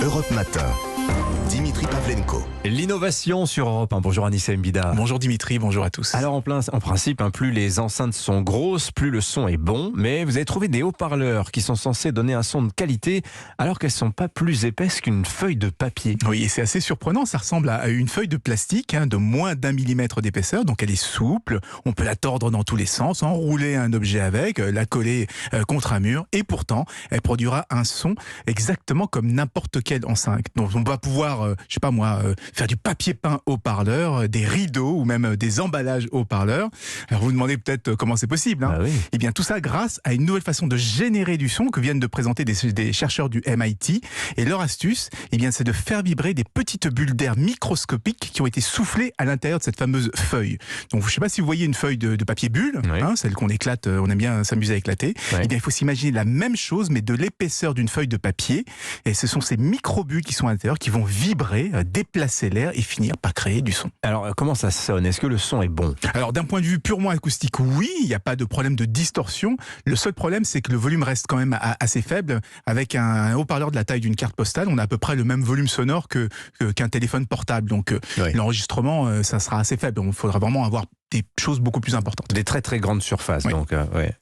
Europe Matin. Dimitri Pavlenko. L'innovation sur Europe 1. Bonjour Anissa Mbida. Bonjour Dimitri, bonjour à tous. Alors en principe, plus les enceintes sont grosses, plus le son est bon. Mais vous avez trouvé des haut-parleurs qui sont censés donner un son de qualité alors qu'elles ne sont pas plus épaisses qu'une feuille de papier. Oui, et c'est assez surprenant, ça ressemble à une feuille de plastique de moins d'1 millimètre d'épaisseur, donc elle est souple, on peut la tordre dans tous les sens, enrouler un objet avec, la coller contre un mur, et pourtant elle produira un son exactement comme n'importe quelle enceinte. Donc on va pouvoir, faire du papier peint haut-parleur, des rideaux ou même des emballages haut-parleurs. Alors vous vous demandez peut-être comment c'est possible. Ah oui. Eh bien tout ça grâce à une nouvelle façon de générer du son que viennent de présenter des chercheurs du MIT. Et leur astuce, c'est de faire vibrer des petites bulles d'air microscopiques qui ont été soufflées à l'intérieur de cette fameuse feuille. Donc je ne sais pas si vous voyez une feuille de papier bulle, oui. Celle qu'on éclate, on aime bien s'amuser à éclater. Oui. Il faut s'imaginer la même chose mais de l'épaisseur d'une feuille de papier. Et ce sont ces micro-bulles qui sont à l'intérieur qui vont vibrer, déplacer l'air et finir par créer du son. Alors comment ça sonne? Est-ce que le son est bon? Alors d'un point de vue purement acoustique, oui, il n'y a pas de problème de distorsion. Le seul problème, c'est que le volume reste quand même assez faible. Avec un haut-parleur de la taille d'une carte postale, on a à peu près le même volume sonore qu'un téléphone portable. Donc Oui. l'enregistrement, ça sera assez faible. Il faudra vraiment avoir des choses beaucoup plus importantes. Des très très grandes surfaces. Oui. Donc, ouais.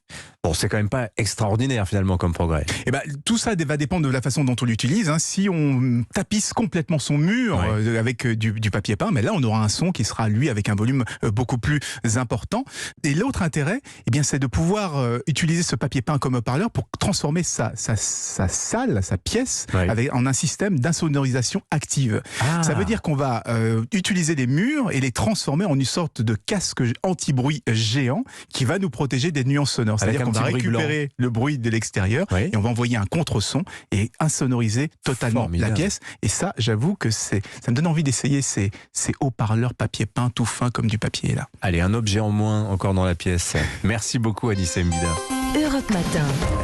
Bon, c'est quand même pas extraordinaire finalement comme progrès. Et tout ça va dépendre de la façon dont on l'utilise. Si on tapisse complètement son mur avec du papier peint, mais là on aura un son qui sera lui avec un volume beaucoup plus important. Et l'autre intérêt, c'est de pouvoir utiliser ce papier peint comme haut-parleur pour transformer sa salle, sa pièce, en un système d'insonorisation active. Ah. Ça veut dire qu'on va utiliser les murs et les transformer en une sorte de casque anti-bruit géant qui va nous protéger des nuances sonores. Avec C'est-à-dire qu'on va récupérer le bruit de l'extérieur et on va envoyer un contre-son et insonoriser totalement Formidable. la pièce. Et ça, j'avoue que ça me donne envie d'essayer ces haut-parleurs papier peint tout fin comme du papier là. Allez, un objet en moins encore dans la pièce. Merci beaucoup Anissa Mbida. Europe Matin.